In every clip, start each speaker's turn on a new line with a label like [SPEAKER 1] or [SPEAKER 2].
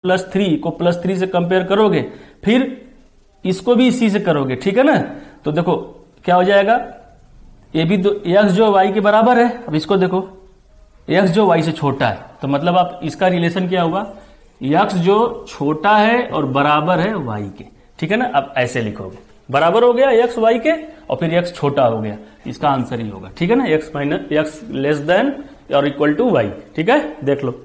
[SPEAKER 1] +3 को +3 से कंपेयर करोगे, फिर इसको भी इसी से करोगे, ठीक है ना। तो देखो क्या हो जाएगा, ये भी x जो y के बराबर है। अब इसको देखो, x जो y से छोटा है, तो मतलब आप इसका रिलेशन क्या हुआ, x जो छोटा है और बराबर है y के, ठीक है ना। अब ऐसे लिखोगे, बराबर हो गया x y के और फिर x छोटा हो गया, इसका आंसर ही होगा, ठीक है ना। x लेस देन और इक्वल टू y, ठीक है, देख लो।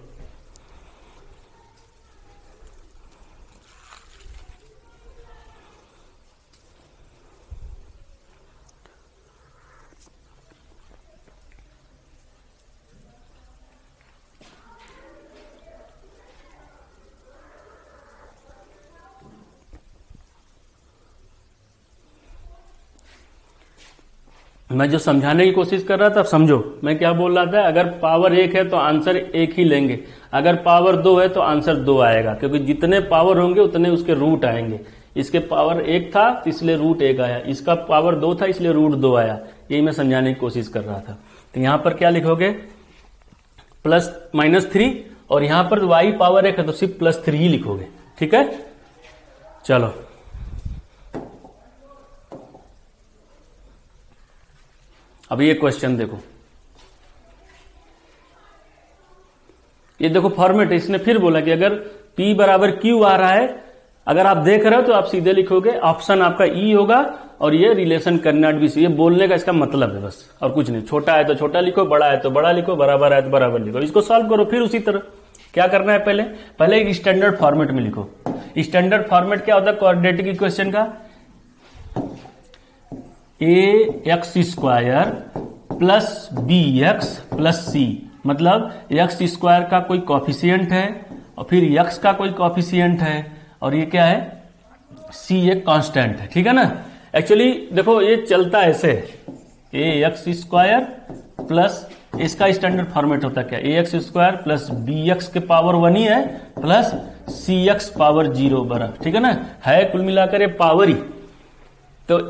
[SPEAKER 1] मैं जो समझाने की कोशिश कर रहा था, समझो मैं क्या बोल रहा था। अगर पावर 1 है तो आंसर 1 ही लेंगे, अगर पावर 2 है तो आंसर 2 आएगा, क्योंकि जितने पावर होंगे उतने उसके रूट आएंगे। इसके पावर 1 था तो इसलिए रूट 1 आया, इसका पावर 2 था इसलिए रूट 2 आया। यही मैं समझाने की कोशिश कर रहा था। तो यहां पर क्या लिखोगे, -3, और यहां पर y पावर 1 है तो सिर्फ +3 ही लिखोगे, ठीक है। चलो अब ये क्वेश्चन देखो, ये देखो फॉर्मेट, इसने फिर बोला कि अगर P बराबर Q आ रहा है, अगर आप देख रहे हो तो आप सीधे लिखोगे, ऑप्शन आपका E होगा और ये रिलेशन करना भी, ये बोलने का इसका मतलब है बस, और कुछ नहीं। छोटा है तो छोटा लिखो, बड़ा है तो बड़ा लिखो, बराबर है तो बराबर लिखो। इसको सॉल्व करो फिर उसी तरह। क्या करना है, पहले एक स्टैंडर्ड फॉर्मेट में लिखो। स्टैंडर्ड फॉर्मेट क्या होता है क्वाड्रेटिक इक्वेशन का, ax² plus bx plus c, मतलब x² का कोई कॉफिशिएंट है और फिर x का कोई कॉफिशिएंट है, और ये क्या है, c एक कांस्टेंट है, ठीक है ना। एक्चुअली देखो ये चलता है ऐसे, ax² प्लस, इसका स्टैंडर्ड फॉर्मेट होता क्या, ax² प्लस bx के पावर 1 ही है प्लस cx पावर 0 बराबर, ठीक है ना, है कुल मिलाकर ये पावर ही। तो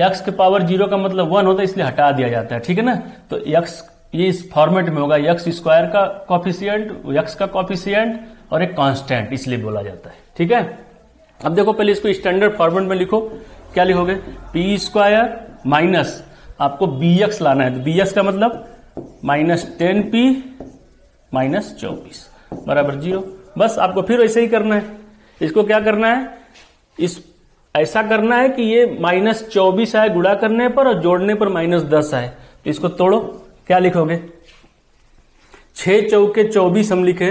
[SPEAKER 1] x के पावर 0 का मतलब 1 होता है, इसलिए हटा दिया जाता है, ठीक है ना। तो x ये इस फॉर्मेट में होगा, x² का कॉफिशिएंट, x का कॉफिशिएंट और एक कांस्टेंट, इसलिए बोला जाता है, ठीक है। अब देखो पहले इसको स्टैंडर्ड फॉर्मेट में लिखो, क्या लिखोगे, p² माइनस आपको bx लाना है, तो bx का मतलब -10p माइनस 24 बराबर 0। बस आपको फिर ऐसे ही करना है। इसको क्या करना है, इस ऐसा करना है कि ये -24 आए गुणा करने पर और जोड़ने पर -10 आए। तो इसको तोड़ो, क्या लिखोगे, 6 चौके 24 हम लिखे,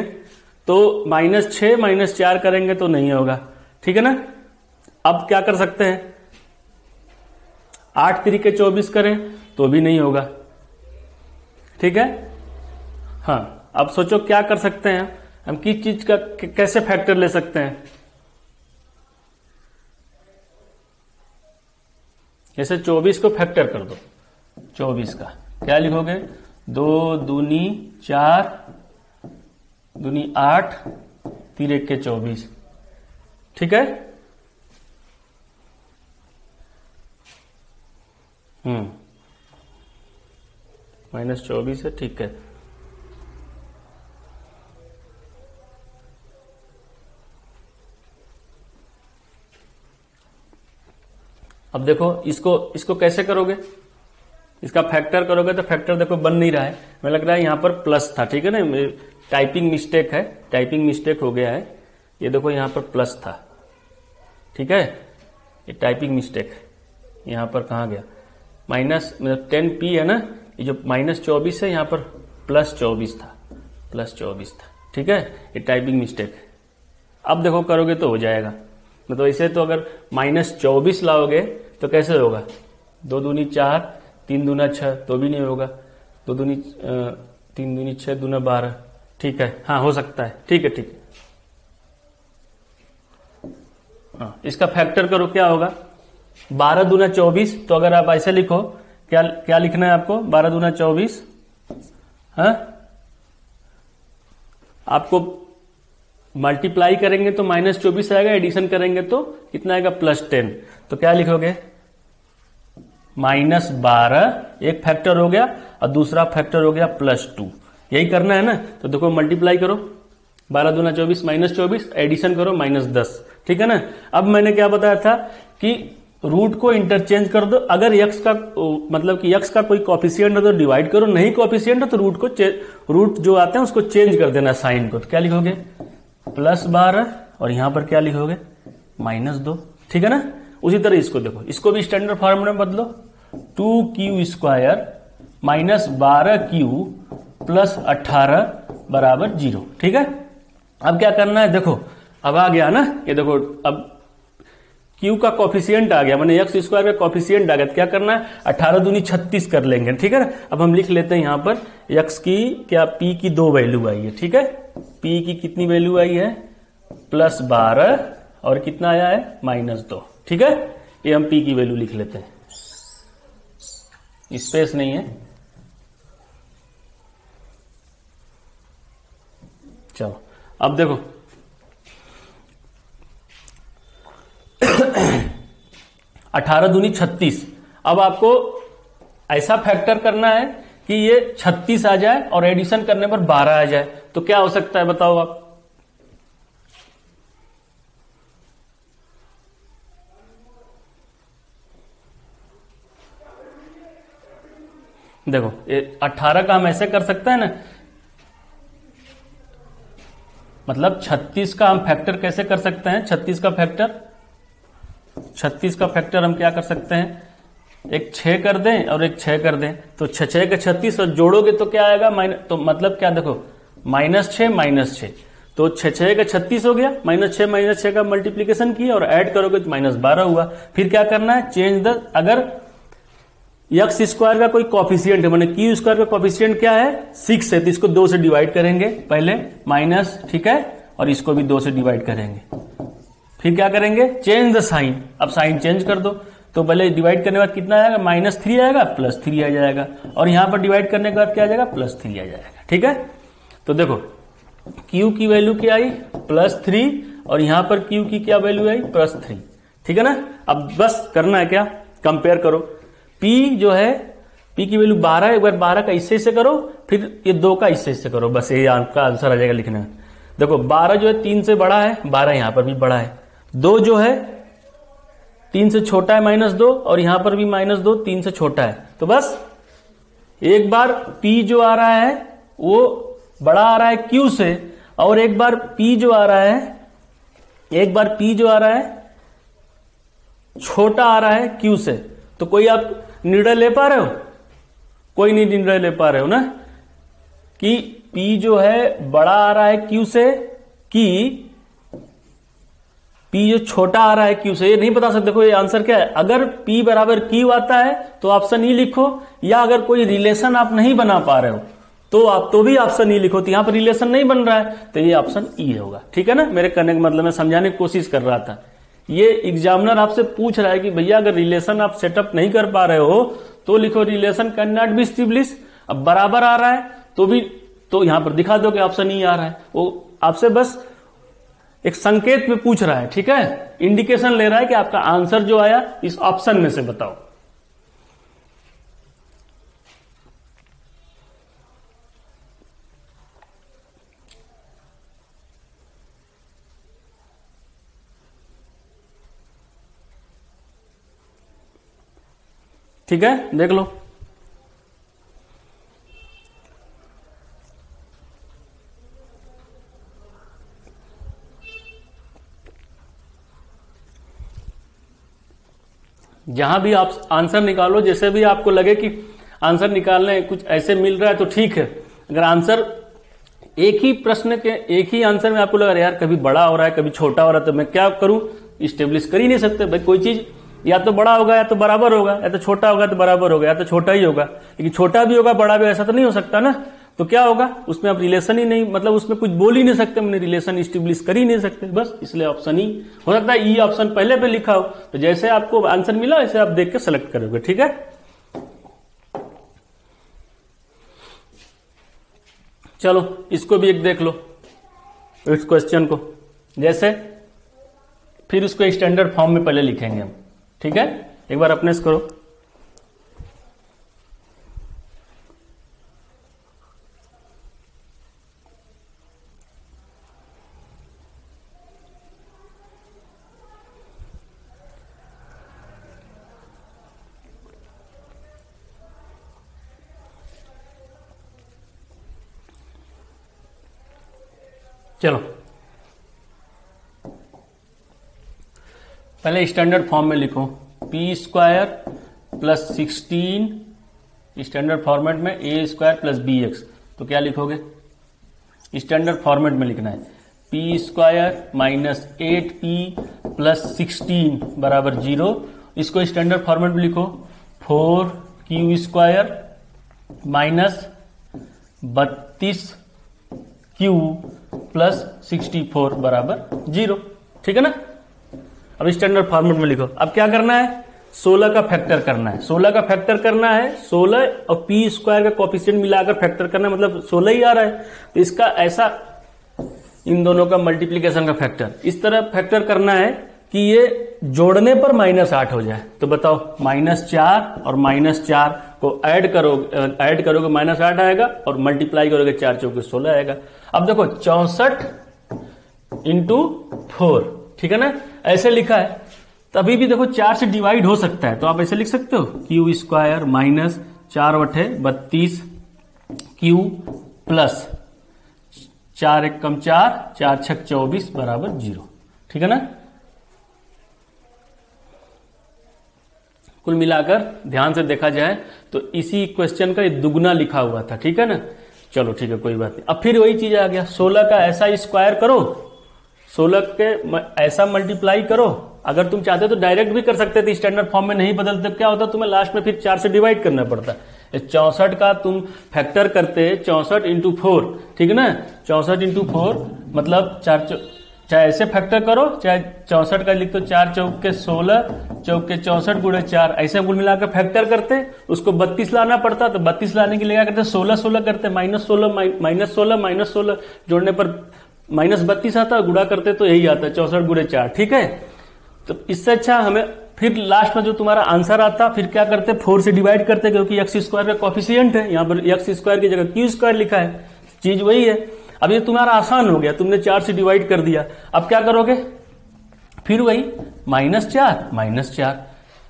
[SPEAKER 1] तो -6 -4 करेंगे तो नहीं होगा, ठीक है ना। अब क्या कर सकते हैं, 8 तिरिके 24 करें तो भी नहीं होगा, ठीक है। हाँ, अब सोचो क्या कर सकते हैं हम, किस चीज का कैसे फैक्टर ले सकते हैं। जैसे 24 को फैक्टर कर दो, 24 का क्या लिखोगे, 2 दूनी 4 दूनी 8 तिरेके 24, ठीक है। -24 है, ठीक है। अब देखो इसको कैसे करोगे, इसका फैक्टर करोगे तो फैक्टर देखो बन नहीं रहा है, मुझे लग रहा है यहां पर प्लस था, ठीक है ना, टाइपिंग मिस्टेक है, टाइपिंग मिस्टेक हो गया है। ये देखो यहां पर प्लस था, ठीक है, ये टाइपिंग मिस्टेक है। यहां पर कहां गया, -10p है ना, ये जो -24 है यहां पर +24 था, +24 था, ठीक है, ये टाइपिंग मिस्टेक है। अब देखो करोगे तो हो जाएगा, तो ऐसे तो अगर -24 लाओगे तो कैसे होगा, 2 दूनी 4 3 दूना 6 तो भी नहीं होगा, 2 दूनी 3 दूनी 6 दूना 12, ठीक है, हाँ हो सकता है, ठीक है, ठीक है। हाँ, इसका फैक्टर करो, क्या होगा, 12 दूना 24, तो अगर आप ऐसे लिखो, क्या लिखना है आपको, 12 दूना 24, हाँ, आपको मल्टीप्लाई करेंगे तो -24 आएगा, एडिशन करेंगे तो कितना आएगा, +10। तो क्या लिखोगे, -12 एक फैक्टर हो गया और दूसरा फैक्टर हो गया +2, यही करना है ना। तो देखो मल्टीप्लाई करो, 12 दूना 24 -24, एडिशन करो -10, ठीक है ना। अब मैंने क्या बताया था कि रूट को इंटरचेंज कर दो, अगर x का मतलब कि x का कोई कॉफिशिएंट है तो डिवाइड करो, नहीं कॉफिशिएंट है तो रूट जो आते हैं उसको चेंज कर देना साइन को। तो क्या लिखोगे +12 और यहां पर क्या लिखोगे -2, ठीक है ना। उसी तरह इसको देखो, इसको भी स्टैंडर्ड फॉर्मूला में बदलो, 2q² -12q + 18 = 0, ठीक है। अब क्या करना है, देखो अब आ गया ना, ये देखो अब q का कॉफिशिएंट आ गया, मैंने x² का कॉफिशिएंट आ गया, तो क्या करना है 18 दूनी 36 कर लेंगे, ठीक है ना। अब हम लिख लेते हैं यहां पर x की क्या p की 2 वैल्यू आई है, ठीक है। p की कितनी वैल्यू आई है +12 और कितना आया है -2, ठीक है। ये हम p की वैल्यू लिख लेते हैं, स्पेस नहीं है। चलो अब देखो 18 दूनी 36। अब आपको ऐसा फैक्टर करना है कि ये 36 आ जाए और एडिशन करने पर 12 आ जाए, तो क्या हो सकता है बताओ आप। देखो ये 18 का हम ऐसे कर सकते हैं ना, मतलब 36 का हम फैक्टर कैसे कर सकते हैं, 36 का फैक्टर हम क्या कर सकते हैं, एक 6 कर दें और एक 6 कर दें, तो 6 का 36 और जोड़ोगे तो क्या आएगा तो मतलब क्या देखो -6 तो 6 का 36 हो गया, -6 का मल्टीप्लीकेशन किया और ऐड करोगे तो -12 हुआ। फिर क्या करना है चेंज द, अगर x² का कोई कॉफिशिएंट है, मैंने q² का कॉफिशिएंट क्या है 6 है, तो इसको 2 से डिवाइड करेंगे पहले माइनस, ठीक है, और इसको भी 2 से डिवाइड करेंगे। फिर क्या करेंगे चेंज द साइन, अब साइन चेंज कर दो, तो पहले डिवाइड करने के बाद कितना आएगा -3 आएगा, +3 आ जाएगा, और यहां पर डिवाइड करने के बाद क्या आ जाएगा +3 आ जाएगा, ठीक है। तो देखो q की वैल्यू क्या आई +3 और यहां पर q की क्या वैल्यू आई +3, ठीक है ना। अब बस करना है क्या, कंपेयर करो, p जो है p की वैल्यू 12 है, एक बार 12 का इससे से करो, फिर ये 2 का इससे से करो, बस ये आपका आंसर आ जाएगा लिखने में। देखो 12 जो है 3 से बड़ा है, 12 यहां पर भी बड़ा है, 2 जो है 3 से छोटा है -2 और यहां पर भी -2 3 से छोटा है, तो बस एक बार p जो आ रहा है वो बड़ा आ रहा है q से, और एक बार p जो आ रहा है छोटा आ रहा है q से। तो कोई आप निर्णय ले पा रहे हो, कोई नहीं निर्णय ले पा रहे हो ना, कि p जो है बड़ा आ रहा है q से कि p जो छोटा आ रहा है q से, ये नहीं बता सकते। देखो ये आंसर क्या है, अगर p = q आता है तो ऑप्शन ई लिखो, या अगर कोई रिलेशन आप नहीं बना पा रहे हो तो आप तो भी ऑप्शन ई लिखो। तो यहां पर रिलेशन नहीं बन रहा है तो ये ऑप्शन ई होगा, ठीक है ना। मेरे कहने का मतलब मैं समझाने की कोशिश कर रहा था, ये एग्जामिनर आपसे पूछ रहा है कि भैया अगर रिलेशन आप सेटअप नहीं कर पा रहे हो तो लिखो relation can not be established. अब बराबर आ रहा है तो भी, तो यहां पर दिखा दो कि ऑप्शन ई आ रहा है। वो आपसे बस एक संकेत में पूछ रहा है, ठीक है, इंडिकेशन ले रहा है कि आपका आंसर जो आया इस ऑप्शन में से बताओ। ठीक है, देख लो। जहां भी आप आंसर निकालो, जैसे भी आपको लगे कि आंसर निकालने कुछ ऐसे मिल रहा है तो ठीक है। अगर आंसर एक ही प्रश्न के एक ही आंसर में आपको लगा यार कभी बड़ा हो रहा है कभी छोटा हो रहा है, तो मैं क्या करूं, स्टेब्लिश कर ही नहीं सकते भाई। कोई चीज या तो बड़ा होगा या तो बराबर होगा, या तो छोटा होगा तो बराबर होगा, या तो छोटा ही होगा। लेकिन छोटा भी होगा बड़ा भी, ऐसा तो नहीं हो सकता ना। तो क्या होगा, उसमें आप रिलेशन ही नहीं, मतलब उसमें कुछ बोल ही नहीं सकते, मैंने रिलेशन स्टेब्लिश कर ही नहीं सकते, बस इसलिए ऑप्शन ही हो सकता है। ई ऑप्शन पहले पे लिखा हो तो जैसे आपको आंसर मिला वैसे आप देख के सेलेक्ट करोगे, ठीक है। चलो इसको भी एक देख लो, इस क्वेश्चन को जैसे, फिर उसको स्टैंडर्ड फॉर्म में पहले लिखेंगे हम, ठीक है। एक बार अपने से करो। चलो पहले स्टैंडर्ड फॉर्म में लिखो, P square plus 16 standard format में ए स्क्वायर प्लस बी एक्स। तो क्या लिखोगे? स्टैंडर्ड फॉर्मेट में लिखना है P square minus 8p plus 16 बराबर 0। इसको स्टैंडर्ड फॉर्मेट में लिखो 4q square minus 32q plus 64 बराबर 0। ठीक है ना? अब स्टैंडर्ड फॉर्मेट में लिखो। अब क्या करना है? 16 का फैक्टर करना है। 16 का फैक्टर करना है, 16 और पी स्क्वायर का कोएफिशिएंट मिलाकर फैक्टर करना है, मतलब 16 ही आ रहा है। तो इसका ऐसा इन दोनों का मल्टीप्लीकेशन का फैक्टर इस तरह फैक्टर करना है कि ये जोड़ने पर -8 हो जाए। तो बताओ, -4 और -4 को ऐड करोगे -8 आएगा और मल्टीप्लाई करोगे 4 चौके 16 आएगा। अब देखो 64 इंटू 4, ठीक है ना? ऐसे लिखा है। तभी भी देखो 4 से डिवाइड हो सकता है, तो आप ऐसे लिख सकते हो Q square minus 4/32 Q plus 4 1 कम 4 4 6 24 बराबर 0। ठीक है ना? कुल मिलाकर ध्यान से देखा जाए तो इसी क्वेश्चन का दुगना लिखा हुआ था। ठीक है ना? चलो ठीक है, कोई बात नहीं। अब फिर वही चीज आ गया, 16 का ऐसा स्क्वायर करो, 16 के ऐसा मल्टीप्लाई करो। अगर तुम चाहते तो डायरेक्ट भी कर सकते थे, स्टैंडर्ड फॉर्म में नहीं बदलते क्या होता, तुम्हें लास्ट में फिर 4 से डिवाइड करना पड़ता। 64 का तुम फैक्टर करते 64 इंटू 4, ठीक है ना? 64 इंटू 4 मतलब चाहे ऐसे फैक्टर करो, चाहे 64 का लिख दो 4 चौके 16 चौके 64 गुणे 4, ऐसे कुल मिलाकर फैक्टर करते। उसको 32 लाना पड़ता, तो 32 लाने के लिए क्या करते? 16 करते, -16 जोड़ने पर -32 आता, गुणा करते तो यही आता है 64 गुणे 4। ठीक है? तो इससे अच्छा हमें फिर लास्ट में जो तुम्हारा आंसर आता फिर क्या करते? 4 से डिवाइड करते, क्योंकि एक्स स्क्वायर का कोएफिशिएंट है। यहाँ पर एक्स स्क्वायर की जगह क्यू स्क्वायर लिखा है, चीज वही है। अब ये तुम्हारा आसान हो गया, तुमने 4 से डिवाइड कर दिया। अब क्या करोगे? फिर वही -4।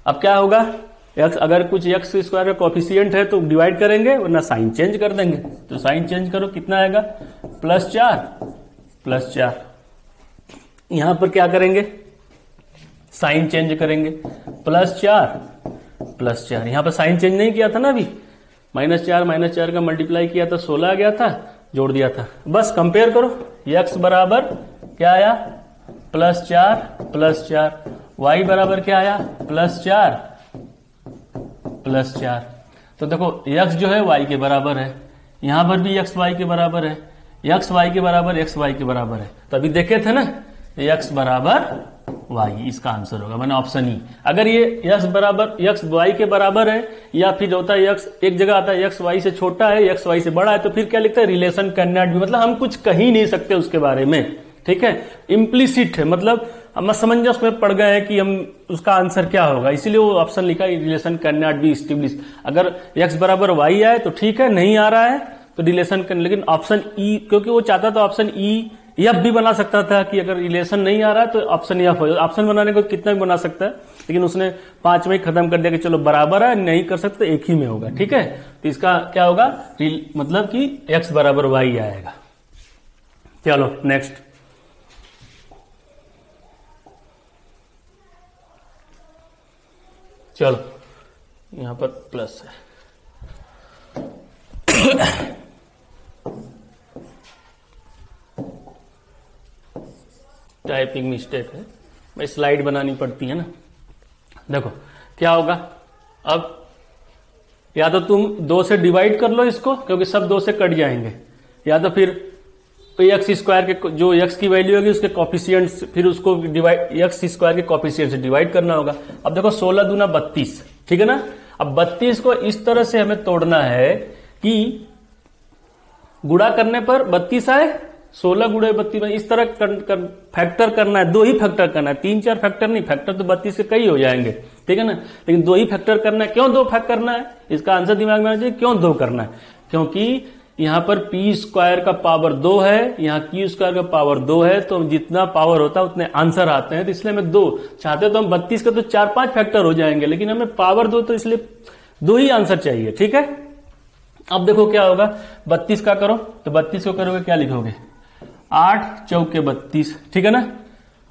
[SPEAKER 1] अब क्या होगा? एक्स अगर कुछ एक्स स्क्वायर का कोएफिशिएंट है तो डिवाइड करेंगे, वरना साइन चेंज कर देंगे। तो साइन चेंज करो, कितना आएगा? +4। यहां पर क्या करेंगे? साइन चेंज करेंगे, +4। यहां पर साइन चेंज नहीं किया था ना अभी, -4 का मल्टीप्लाई किया था, 16 आ गया था, जोड़ दिया था। बस कंपेयर करो, x बराबर क्या आया? +4, y बराबर क्या आया? +4। तो देखो x जो है y के बराबर है, यहां पर भी x y के बराबर है, x y के बराबर है। तो अभी देखे थे ना, x बराबर y, इसका आंसर होगा मैंने ऑप्शन ई। अगर ये x y के बराबर है, या फिर होता है x एक जगह आता है x y से छोटा है, x y से बड़ा है, तो फिर क्या लिखता है? रिलेशन कैन नॉट बी, मतलब हम कुछ कह ही नहीं सकते उसके बारे में। ठीक है? इम्प्लिसिट है, मतलब हम असमंजस में पड़ गए हैं कि हम उसका आंसर क्या होगा, इसीलिए वो ऑप्शन लिखा है relation can not be established. अगर x बराबर y आए तो ठीक है, नहीं आ रहा है तो रिलेशन कैन, लेकिन ऑप्शन ई, क्योंकि वो चाहता था ऑप्शन ई एफ भी बना सकता था कि अगर रिलेशन नहीं आ रहा है तो ऑप्शन एफ हो। ऑप्शन बनाने को कितना भी बना सकता है, लेकिन उसने 5 में ही खत्म कर दिया कि चलो बराबर है, नहीं कर सकते, एक ही में होगा। ठीक है? तो इसका क्या होगा? मतलब कि x बराबर y आएगा। चलो नेक्स्ट। चलो यहां पर प्लस है। टाइपिंग मिस्टेक है, भाई स्लाइड बनानी पड़ती है ना। देखो क्या होगा, अब या तो तुम 2 से डिवाइड कर लो इसको, क्योंकि सब 2 से कट जाएंगे, या तो फिर एक्स स्क्वायर के जो एक्स की वैल्यू होगी उसके कोफिशिएंट, फिर उसको डिवाइड एक्स स्क्वायर के कोफिशिएंट से डिवाइड करना होगा। अब देखो 16 दूना 32, ठीक है ना? अब 32 को इस तरह से हमें तोड़ना है कि गुणा करने पर 32 आए, 16 गुणे 32 इस तरह फैक्टर करना है, 2 ही फैक्टर करना है, 3-4 फैक्टर नहीं, फैक्टर तो 32 के कई हो जाएंगे, ठीक है ना? लेकिन 2 ही फैक्टर करना है। क्यों 2 फैक्टर करना है? इसका आंसर दिमाग में आना चाहिए, क्यों 2 करना है? क्योंकि यहां पर पी स्क्वायर का पावर 2 है, यहाँ क्यू स्क्वायर का पावर 2 है, तो जितना पावर होता है उतने आंसर आते हैं, तो इसलिए हमें 2 चाहते तो हम 32 का तो 4-5 फैक्टर हो जाएंगे, लेकिन हमें पावर 2 तो इसलिए 2 ही आंसर चाहिए। ठीक है? अब देखो क्या होगा, 32 का करो तो 32 को करोगे क्या लिखोगे? 8 चौके 32, ठीक है ना।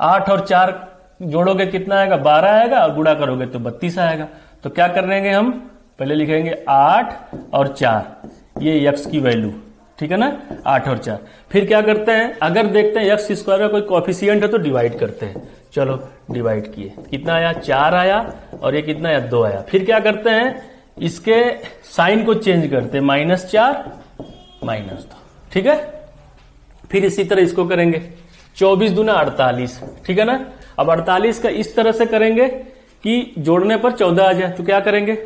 [SPEAKER 1] 8 और 4 जोड़ोगे कितना आएगा, 12 आएगा, और गुणा करोगे तो 32 आएगा। तो क्या करेंगे हम, पहले लिखेंगे 8 और 4, ये x की वैल्यू, ठीक है ना, 8 और 4। फिर क्या करते हैं, अगर देखते हैं x स्क्वायर का कोई कॉफिशिएंट है तो डिवाइड करते हैं। चलो डिवाइड किए, कितना आया, 4 आया, और ये कितना आया, 2 आया। फिर क्या करते हैं, इसके साइन को चेंज करते हैं, -4 -2, ठीक है। फिर इसी तरह इसको करेंगे, 24 दूना 48, ठीक है ना। अब 48 का इस तरह से करेंगे कि जोड़ने पर 14 आ जाए। तो क्या करेंगे,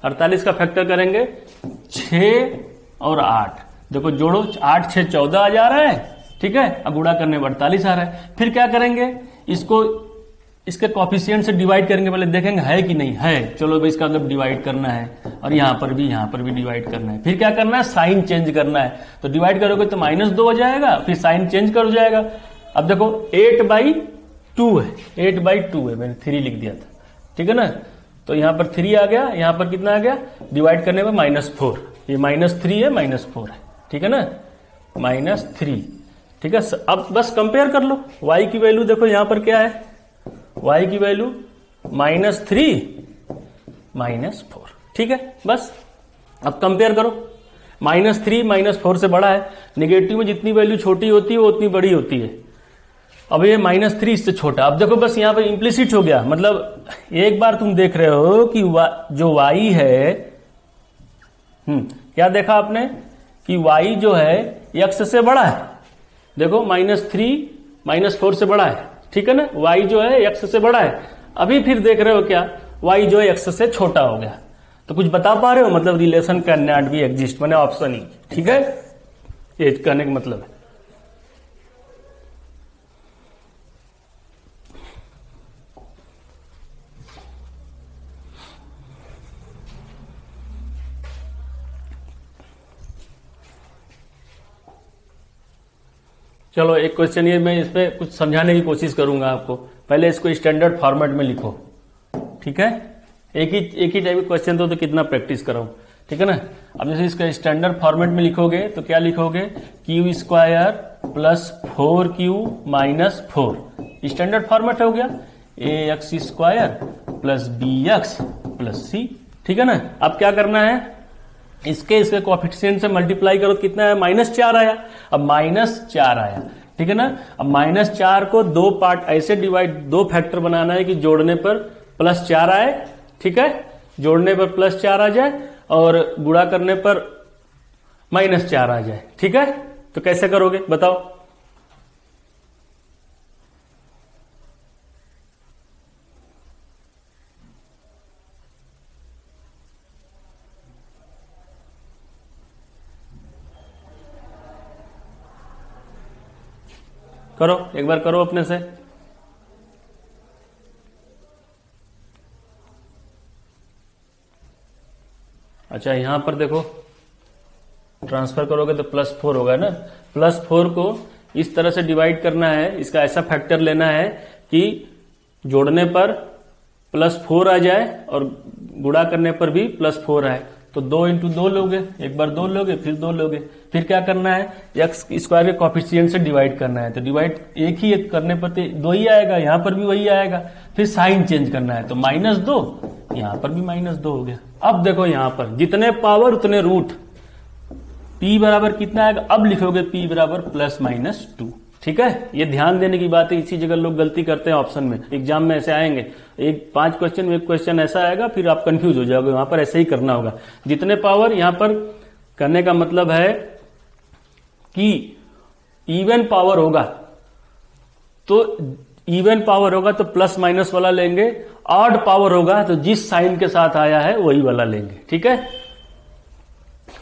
[SPEAKER 1] अड़तालीस का फैक्टर करेंगे 6 और 8, देखो जोड़ो, 8 6 14 आ जा रहा है, ठीक है। अब गुणा करने पर 48 आ रहा है। फिर क्या करेंगे, इसको इसके कॉफिशिएंट से डिवाइड करेंगे, पहले देखेंगे है कि नहीं है। चलो भाई इसका मतलब डिवाइड करना है, और यहां पर भी डिवाइड करना है। फिर क्या करना है, साइन चेंज करना है। तो डिवाइड करोगे तो -2 हो जाएगा, फिर साइन चेंज कर जाएगा। अब देखो 8/2 है, 8/2 है, मैंने 3 लिख दिया था, ठीक है ना। तो यहां पर 3 आ गया, यहां पर कितना आ गया, डिवाइड करने में -4, ये -3 है, -4 है, ठीक है ना, -3, ठीक है। अब बस कंपेयर कर लो, y की वैल्यू देखो यहां पर क्या है, y की वैल्यू -3 -4, ठीक है। बस अब कंपेयर करो, -3 -4 से बड़ा है। निगेटिव में जितनी वैल्यू छोटी होती है वो उतनी बड़ी होती है। अब ये -3 इससे छोटा। अब देखो बस यहां पर इंप्लिसिट हो गया, मतलब एक बार तुम देख रहे हो कि जो y है, क्या देखा आपने कि y जो है x से बड़ा है। देखो -3 -4 से बड़ा है, ठीक है ना। y जो है x से बड़ा है। अभी फिर देख रहे हो क्या, y जो है x से छोटा हो गया। तो कुछ बता पा रहे हो, मतलब relation can not be exist, मैंने ऑप्शन ही, ठीक है, ये कहने का मतलब है। चलो एक क्वेश्चन ये, मैं इस पे कुछ समझाने की कोशिश करूंगा आपको। पहले इसको स्टैंडर्ड फॉर्मेट में लिखो, ठीक है। एक ही टाइप का क्वेश्चन तो कितना प्रैक्टिस कराऊं, ठीक है ना। अब जैसे इसका स्टैंडर्ड फॉर्मेट में लिखोगे तो क्या लिखोगे, q² + 4q - 4, स्टैंडर्ड फॉर्मेट हो गया, ax² + bx + c, ठीक है ना। अब क्या करना है, इसके कोएफिशिएंट से मल्टीप्लाई करो, कितना है, -4 आया। अब -4 आया, ठीक है ना। अब -4 को 2 पार्ट ऐसे डिवाइड, 2 फैक्टर बनाना है कि जोड़ने पर +4 आए, ठीक है, जोड़ने पर +4 आ जाए और गुणा करने पर -4 आ जाए, ठीक है। तो कैसे करोगे बताओ, करो एक बार, करो अपने से। अच्छा यहां पर देखो, ट्रांसफर करोगे तो +4 होगा ना। +4 को इस तरह से डिवाइड करना है, इसका ऐसा फैक्टर लेना है कि जोड़ने पर +4 आ जाए और गुणा करने पर भी +4 आए। तो 2 × 2 लोगे, एक बार 2 लोगे, फिर 2 लोगे। फिर क्या करना है, x² के कोएफिशिएंट से डिवाइड करना है। तो डिवाइड एक ही करने पर तो 2 ही आएगा, यहां पर भी वही आएगा। फिर साइन चेंज करना है, तो -2, यहां पर भी -2 हो गया। अब देखो यहां पर जितने पावर उतने रूट, p बराबर कितना आएगा, अब लिखोगे p बराबर +-2, ठीक है। ये ध्यान देने की बात है, इसी जगह लोग गलती करते हैं ऑप्शन में। एग्जाम में ऐसे आएंगे, 5 क्वेश्चन में 1 क्वेश्चन ऐसा आएगा, फिर आप कंफ्यूज हो जाओगे। वहां पर ऐसे ही करना होगा, जितने पावर, यहां पर करने का मतलब है कि इवन पावर होगा तो +- वाला लेंगे, ऑड पावर होगा तो जिस साइन के साथ आया है वही वाला लेंगे, ठीक है।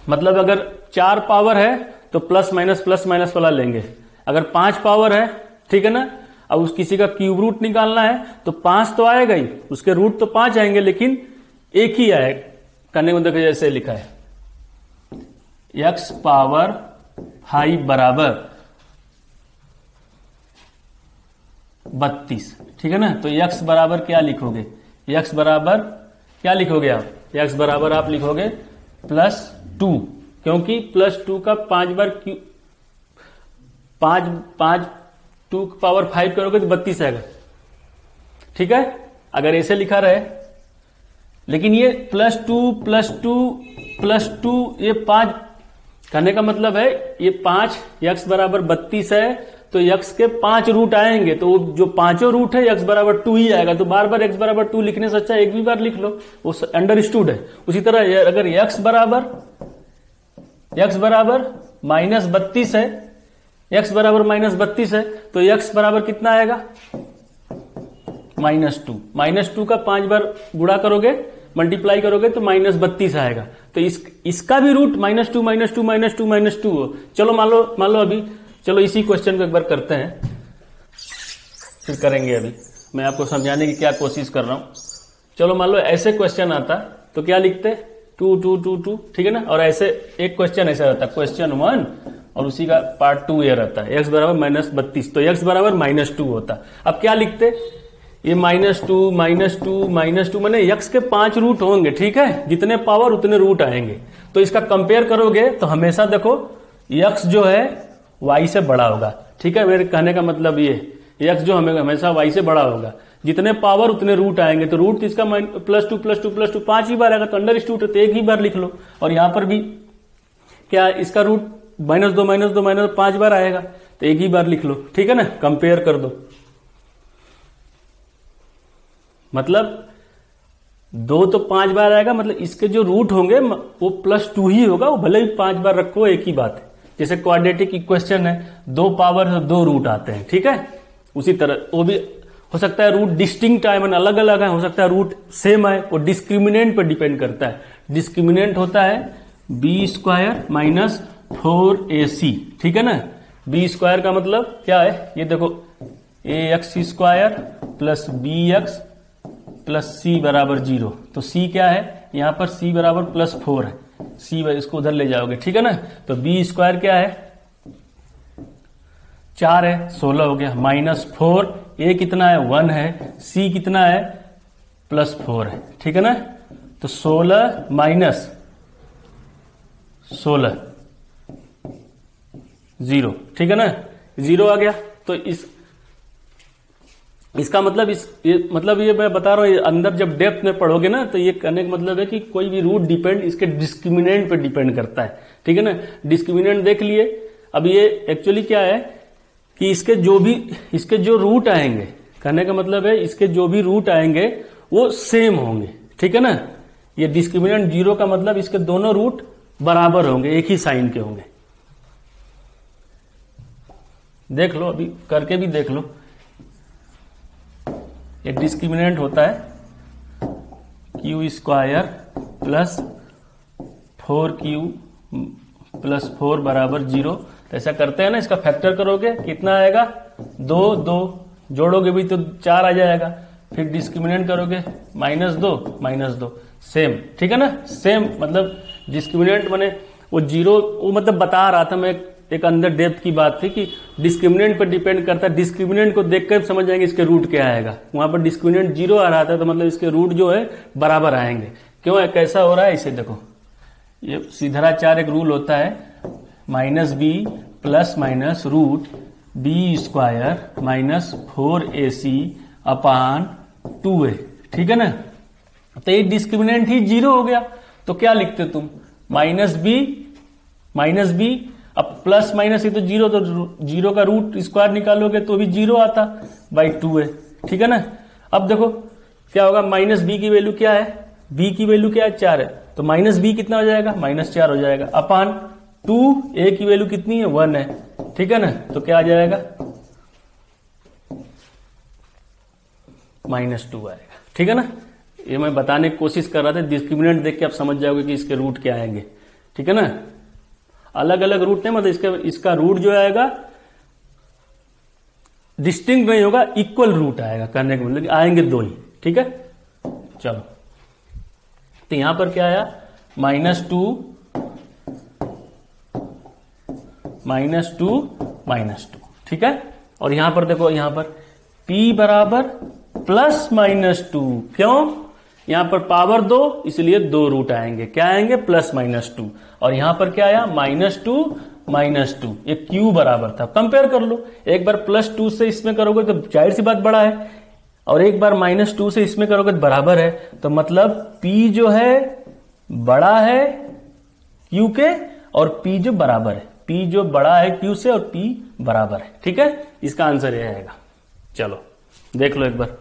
[SPEAKER 1] मतलब अगर 4 पावर है तो +- वाला लेंगे। अगर 5 पावर है, ठीक है ना, अब उस किसी का क्यूब रूट निकालना है तो 5 तो आएगा ही, उसके रूट तो 5 आएंगे, लेकिन एक ही आएगा। करने को देखो जैसे लिखा है, x पावर 5 बराबर 32, ठीक है ना। तो x बराबर क्या लिखोगे, x बराबर क्या लिखोगे आप, x बराबर आप लिखोगे +2, क्योंकि +2 का 5 बार क्यू 5 2 पावर 5 करोगे तो 32 आएगा। ठीक है, अगर ऐसे लिखा रहे, लेकिन ये +2 ये 5 करने का मतलब है ये 5 x बराबर 32 है तो x के 5 रूट आएंगे, तो जो पांचों रूट है x बराबर 2 ही आएगा। तो बार बार x बराबर 2 लिखने से अच्छा एक भी बार लिख लो, वो अंडरस्टूड है। उसी तरह अगर x बराबर -32 है, x बराबर -32 है तो x बराबर कितना आएगा, -2 का 5 बार गुणा करोगे, मल्टीप्लाई करोगे तो -32 आएगा। तो इसका भी रूट -2 हो। चलो मान लो अभी, चलो इसी क्वेश्चन को एक बार करते हैं, फिर करेंगे। अभी मैं आपको समझाने की क्या कोशिश कर रहा हूं। चलो मान लो ऐसे क्वेश्चन आता तो क्या लिखते, 2 2 2 2, ठीक है ना। और ऐसे एक क्वेश्चन ऐसा रहता, क्वेश्चन 1 और उसी का पार्ट 2 ये रहता है, x बराबर -32, तो x बराबर -2 होता। अब क्या लिखते, ये -2 माने x के 5 रूट होंगे, ठीक है, जितने पावर उतने रूट आएंगे। तो इसका कंपेयर करोगे तो हमेशा देखो x जो है y से बड़ा होगा, ठीक है। मेरे कहने का मतलब ये x जो हमेशा y से बड़ा होगा, जितने पावर उतने रूट आएंगे। तो रूट इसका +2 5 ही बार आएगा, तो अंडरस्टूड है, तो एक ही बार लिख लो। और यहां पर भी क्या, इसका रूट -2 5 बार आएगा, तो एक ही बार लिख लो, ठीक है ना। कंपेयर कर दो, मतलब 2 तो 5 बार आएगा, मतलब इसके जो रूट होंगे वो +2 ही होगा, वो भले ही 5 बार रखो, एक ही बात है। जैसे क्वाड्रेटिक इक्वेशन है, 2 पावर से 2 रूट आते हैं, ठीक है। उसी तरह वो भी हो सकता है रूट डिस्टिंक्ट आए, मतलब अलग अलग है, हो सकता है रूट सेम आए, वो डिस्क्रिमिनेंट पर डिपेंड करता है। डिस्क्रिमिनेंट होता है b² - 4ac, ठीक है ना। b² का मतलब क्या है, ये देखो ax² + bx + c बराबर 0। तो c क्या है, यहां पर c बराबर +4 है, c इसको उधर ले जाओगे, ठीक है ना। तो b² क्या है, 4 है, 16 हो गया, -4, a कितना है, 1 है, c कितना है, +4 है, ठीक है ना। तो 16 - 16 0, ठीक है ना, 0 आ गया। तो इसका मतलब ये मैं बता रहा हूं, अंदर जब डेप्थ में पढ़ोगे ना, तो ये कहने का मतलब है कि कोई भी रूट डिपेंड इसके डिस्क्रिमिनेंट पे डिपेंड करता है, ठीक है ना। डिस्क्रिमिनेंट देख लिए। अब ये एक्चुअली क्या है कि इसके जो रूट आएंगे, कहने का मतलब है इसके जो भी रूट आएंगे वो सेम होंगे, ठीक है ना। ये डिस्क्रिमिनेंट 0 का मतलब इसके दोनों रूट बराबर होंगे, एक ही साइन के होंगे। देख लो, अभी करके भी देख लो। ये डिस्क्रिमिनेंट होता है q² + 4q + 4 बराबर 0। तो ऐसा करते हैं ना, इसका फैक्टर करोगे कितना आएगा, 2 2 जोड़ोगे भी तो 4 आ जाएगा, फिर डिस्क्रिमिनेंट करोगे -2 सेम, ठीक है ना। सेम मतलब डिस्क्रिमिनेंट माने वो 0, वो मतलब बता रहा था मैं, एक अंदर डेप्थ की बात थी कि डिस्क्रिमिनेंट पर डिपेंड करता है। डिस्क्रिमिनेंट को देखकर समझ जाएंगे इसके रूट क्या आएगा। वहां पर डिस्क्रिमिनेंट 0 आ रहा था, तो मतलब इसके रूट जो है बराबर आएंगे। क्यों है, कैसा हो रहा है, इसे देखो, ये सीधराचार एक रूल होता है, -b ± रूट b² - 4ac अपान 2a, ठीक है ना। तो ये डिस्क्रिमिनेंट ही 0 हो गया। तो क्या लिखते तुम, -b, अब प्लस माइनस ये तो 0, तो 0 का रूट स्क्वायर निकालोगे तो भी 0 आता /2 है, ठीक है ना। अब देखो क्या होगा, -b की वैल्यू क्या है, b की वैल्यू क्या है, 4 है, तो -b कितना हो जाएगा, -4 हो जाएगा, अपान 2, a की वैल्यू कितनी है, 1 है, ठीक है ना। तो क्या आ जाएगा, -2 आएगा, ठीक है ना। ये मैं बताने की कोशिश कर रहा था, डिस्क्रिमिनेंट देख के आप समझ जाओगे कि इसके रूट क्या आएंगे, ठीक है ना। अलग अलग रूट नहीं, मतलब इसका रूट जो आएगा डिस्टिंक्ट नहीं होगा, इक्वल रूट आएगा, करने का मतलब आएंगे 2 ही, ठीक है। चलो, तो यहां पर क्या आया, -2 -2 -2, ठीक है। और यहां पर देखो, यहां पर p बराबर प्लस -2। क्यों? यहां पर पावर 2, इसलिए 2 रूट आएंगे। क्या आएंगे? प्लस -2। और यहां पर क्या आया? -2 -2। ये क्यू बराबर था। कंपेयर कर लो, एक बार +2 से इसमें करोगे तो जाहिर सी बात बड़ा है, और एक बार -2 से इसमें करोगे तो बराबर है। तो मतलब P जो है बड़ा है Q के, और P जो बराबर है, P जो बड़ा है Q से और P बराबर है। ठीक है, इसका आंसर यह आएगा। चलो देख लो एक बार।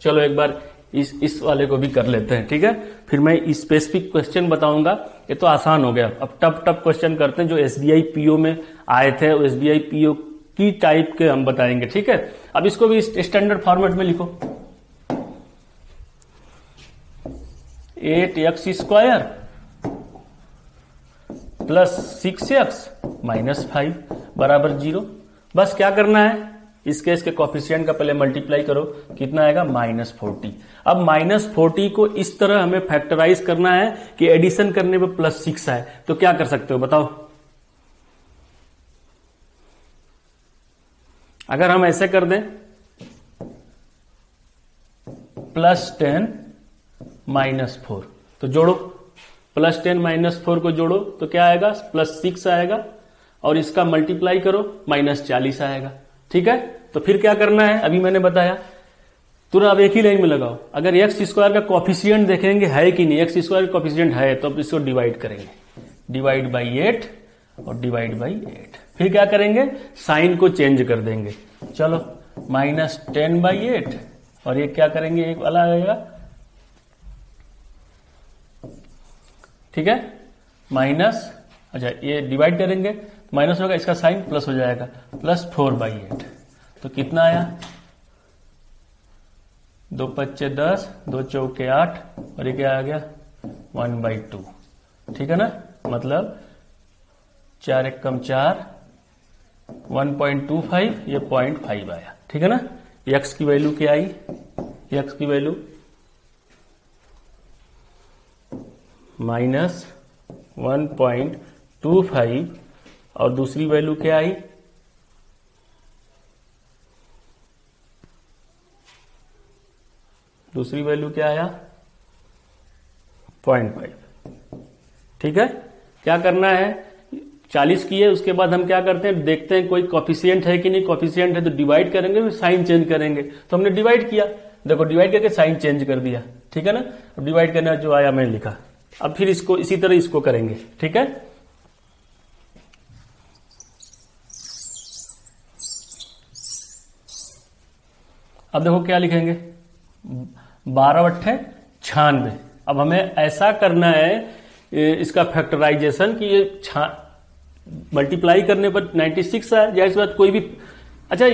[SPEAKER 1] चलो एक बार इस वाले को भी कर लेते हैं। ठीक है, फिर मैं स्पेसिफिक क्वेश्चन बताऊंगा। ये तो आसान हो गया। अब टफ क्वेश्चन करते हैं जो एसबीआई पीओ में आए थे। एसबीआई पीओ की टाइप के हम बताएंगे। ठीक है, अब इसको भी स्टैंडर्ड फॉर्मेट में लिखो। 8x² प्लस 6x माइनस 5 बराबर 0। बस क्या करना है, इसके इसके कोफिशिएंट का पहले मल्टीप्लाई करो, कितना आएगा? -40। अब -40 को इस तरह हमें फैक्टराइज करना है कि एडिशन करने पे +6 आए। तो क्या कर सकते हो बताओ? अगर हम ऐसे कर दें +10 -4, तो जोड़ो, +10 -4 को जोड़ो तो क्या आएगा? +6 आएगा, और इसका मल्टीप्लाई करो -40 आएगा। ठीक है, तो फिर क्या करना है? अभी मैंने बताया, तुरंत अब एक ही लाइन में लगाओ। अगर x² का कोफिशिएंट देखेंगे है कि नहीं, x² का कोफिशिएंट है तो अब इसको डिवाइड करेंगे, डिवाइड बाई 8 और डिवाइड बाई 8। फिर क्या करेंगे? साइन को चेंज कर देंगे। चलो -10/8, और ये क्या करेंगे? एक वाला आएगा। ठीक है, माइनस, अच्छा ये डिवाइड करेंगे, माइनस होगा, इसका साइन प्लस हो जाएगा, +4/8। तो कितना आया? 2 5 10, 2 4 8, और ये क्या आ गया? 1/2। ठीक है ना, मतलब 4 1 कम 4, 1.25, ये 0.5 आया। ठीक है ना, x की वैल्यू क्या आई? x की वैल्यू -1.25, और दूसरी वैल्यू क्या आई? दूसरी वैल्यू क्या आया? 0.5। ठीक है, क्या करना है? 40 की है, उसके बाद हम क्या करते हैं? देखते हैं कोई कोफिशिएंट है कि नहीं। कोफिशिएंट है तो डिवाइड करेंगे, फिर साइन चेंज करेंगे। तो हमने डिवाइड किया, देखो डिवाइड करके साइन चेंज कर दिया। ठीक है ना, अब डिवाइड करना जो आया मैंने लिखा। अब फिर इसको इसी तरह इसको करेंगे। ठीक है, अब देखो क्या लिखेंगे? 12 × 8 = 96। अब हमें ऐसा करना है इसका फैक्टराइजेशन कि ये मल्टीप्लाई करने पर 96 आए। जाहिर सी बात कोई भी, अच्छा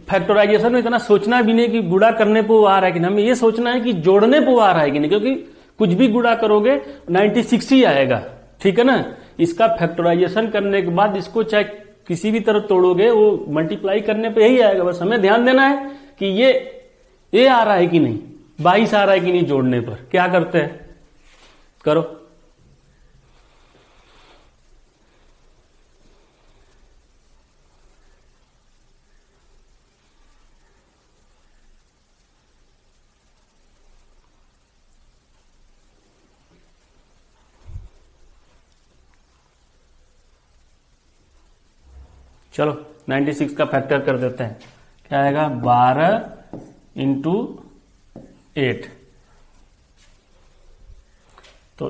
[SPEAKER 1] फैक्टराइजेशन में इतना सोचना भी नहीं कि गुणा करने पर वो आ रहा है कि नहीं, हमें ये सोचना है कि जोड़ने पर वो आ रहा है कि नहीं, क्योंकि कुछ भी गुणा करोगे 96 ही आएगा। ठीक है ना, इसका फैक्टराइजेशन करने के बाद इसको चाहे किसी भी तरह तोड़ोगे, वो मल्टीप्लाई करने पे यही आएगा। बस हमें ध्यान देना है कि ये आ रहा है कि नहीं, 22 आ रहा है कि नहीं जोड़ने पर। क्या करते हैं? करो। चलो 96 का फैक्टर कर देते हैं। क्या आएगा? 12 × 8, तो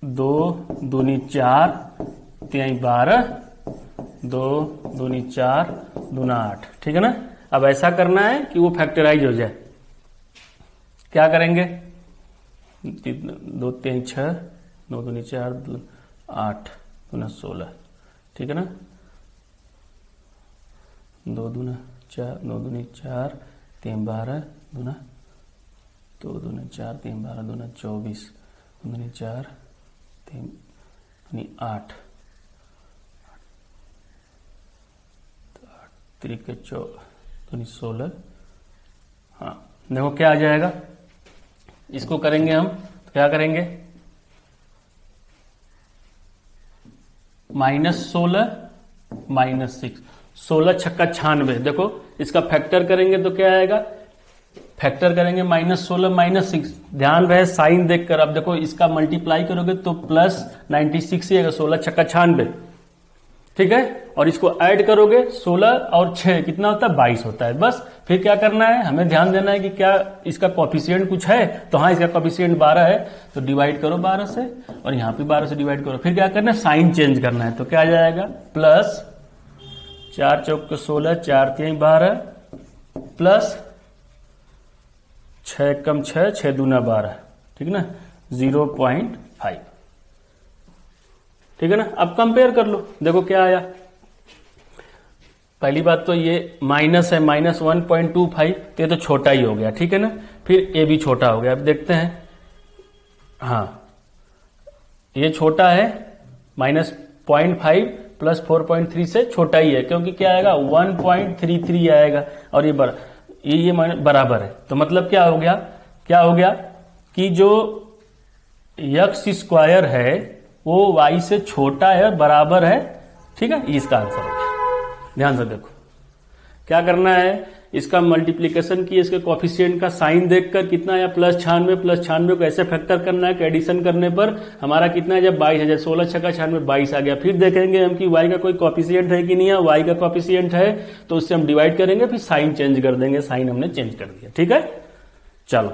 [SPEAKER 1] 2 दूनी 4, 3 12, 2 दूनी 4, दूना 8। ठीक है ना, अब ऐसा करना है कि वो फैक्टराइज हो जाए। क्या करेंगे? 2 3 6, 9 दूनी 4, 8, दूना 16। ठीक है ना, 2 दूना 4, 9 दूनी 4, 3 12, दूना 2 दूना 4, 3 12, दूना 24, 2 दूनी 4, 3 दूनी 8, 3 के 4 दूनी 16। हाँ देखो क्या आ जाएगा? इसको करेंगे हम, तो क्या करेंगे, -16 -6, 16 छक्का 96। देखो इसका फैक्टर करेंगे तो क्या आएगा, फैक्टर करेंगे -16 -6। ध्यान रहे साइन देखकर, अब देखो इसका मल्टीप्लाई करोगे तो +96 ही आएगा, 16 छक्का 96, ठीक है। और इसको ऐड करोगे 16 और 6 कितना होता है, 22 होता है। बस फिर क्या करना है, हमें ध्यान देना है कि क्या इसका कोफिशिएंट कुछ है, तो हाँ इसका कोफिशिएंट 12 है, तो डिवाइड करो 12 से, और यहां पे 12 से डिवाइड करो। फिर क्या करना है, साइन चेंज करना है, तो क्या आ जाएगा, प्लस 4 चौक 16, 4 3 12, प्लस 6 कम 6, 6 दूना 12, ठीक ना, 0.5, ठीक है ना। अब कंपेयर कर लो, देखो क्या आया। पहली बात तो ये माइनस है, -1.25, तो ये तो छोटा ही हो गया, ठीक है ना। फिर ये भी छोटा हो गया। अब देखते हैं, हाँ ये छोटा है, -0.5 प्लस 4.3 से छोटा ही है, क्योंकि क्या आएगा, 1.33 आएगा, और ये बराबर है। तो मतलब क्या हो गया कि जो x स्क्वायर है वो y से छोटा है, बराबर है, ठीक है। इसका आंसर हो गया। ध्यान से देखो क्या करना है, इसका मल्टीप्लीकेशन किए, इसके कोफिशिएंट का साइन देखकर कितना आया, +96 को ऐसे फैक्टर करना है कि एडिशन करने पर हमारा कितना है, जब 22 है, 16 छक्का 96 22 आ गया। फिर देखेंगे हम कि y का कोई कोफिशिएंट है कि नहीं है, y का कोफिशिएंट है तो उससे हम डिवाइड करेंगे, फिर साइन चेंज कर देंगे, साइन हमने चेंज कर दिया, ठीक है। चलो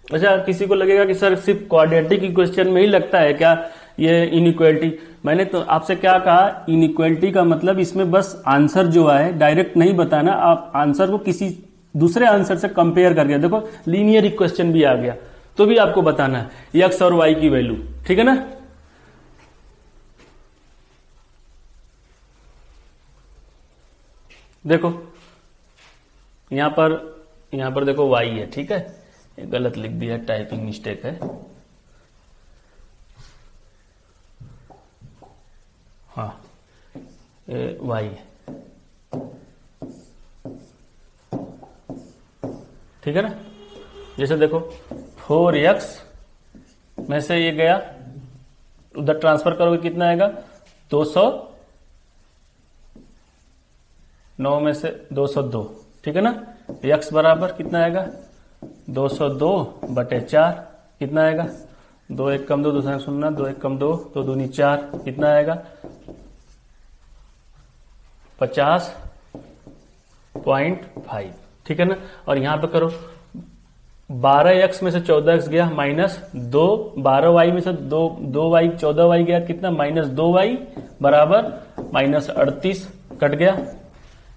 [SPEAKER 1] अच्छा, किसी को लगेगा कि सर सिर्फ क्वाड्रेटिक इक्वेशन में ही लगता है क्या ये इनइक्वालिटी। मैंने तो आपसे क्या कहा, इनइक्वालिटी का मतलब इसमें बस आंसर जो है डायरेक्ट नहीं बताना, आप आंसर को किसी दूसरे आंसर से कंपेयर करके, देखो लीनियर इक्वेशन भी आ गया तो भी आपको बताना है एक्स और वाई की वैल्यू, ठीक है ना। देखो यहां पर देखो वाई है, ठीक है, ये गलत लिख दिया, टाइपिंग मिस्टेक है। हाँ ये वाई है, ठीक है ना। जैसे देखो 4x में से ये गया, उधर ट्रांसफर करोगे कितना आएगा, 209 में से 202, ठीक है ना। x बराबर कितना आएगा, 202/4, कितना आएगा, 2 1 कम 2 2 0, 2 1 कम 2 2 दूनी 4, कितना आएगा, 50.5, ठीक है ना। और यहां पे करो 12x में से 14x गया, -2, 12y में से 2y 14y गया, कितना, -2y बराबर -38, कट गया,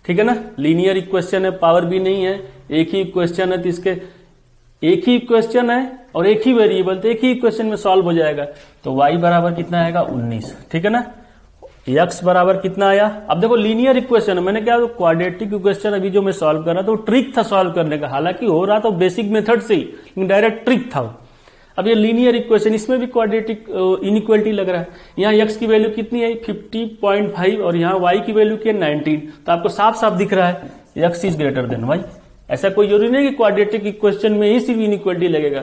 [SPEAKER 1] ठीक है ना। लीनियर इक्वेशन है, पावर भी नहीं है, एक ही इक्वेशन है, तो इसके एक ही इक्वेशन है और एक ही वेरिएबल, तो एक ही इक्वेशन में सॉल्व हो जाएगा। तो y बराबर कितना आएगा, 19, ठीक है ना। x बराबर कितना आया। अब देखो लीनियर इक्वेशन है, मैंने क्या क्वाड्रेटिक इक्वेशन अभी जो मैं सॉल्व कर रहा था, तो ट्रिक था सॉल्व करने का, हालांकि हो रहा था बेसिक मेथड से ही, लेकिन डायरेक्ट ट्रिक था। अब ये लीनियर इक्वेशन, इसमें भी क्वाड्रेटिक इनइक्वालिटी लग रहा है। यहाँ x की वैल्यू कितनी है, 50.5, और यहाँ y की वैल्यू की है 19, तो आपको साफ साफ दिख रहा है x is greater than y। ऐसा कोई जरूरी नहीं कि क्वाड्रेटिक इक्वेशन में ही सिर्फ इनइक्वालिटी लगेगा,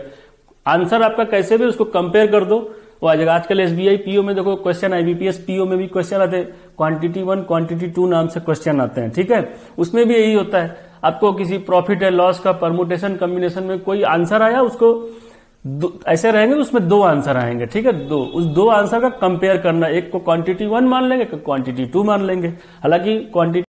[SPEAKER 1] आंसर आपका कैसे भी उसको कंपेयर कर दो वो आ जाएगा। आजकल SBI PO में देखो क्वेश्चन, IBPS PO में भी क्वेश्चन आते हैं, क्वांटिटी 1 क्वांटिटी 2 नाम से क्वेश्चन आते हैं, ठीक है। उसमें भी यही होता है, आपको किसी प्रॉफिट एंड लॉस का परमुटेशन कॉम्बिनेशन में कोई आंसर आया, उसको ऐसे रहेंगे उसमें 2 आंसर आएंगे, ठीक है, उस 2 आंसर का कंपेयर करना, एक को क्वांटिटी 1 मान लेंगे, एक को क्वांटिटी 2 मान लेंगे। हालांकि क्वांटिटी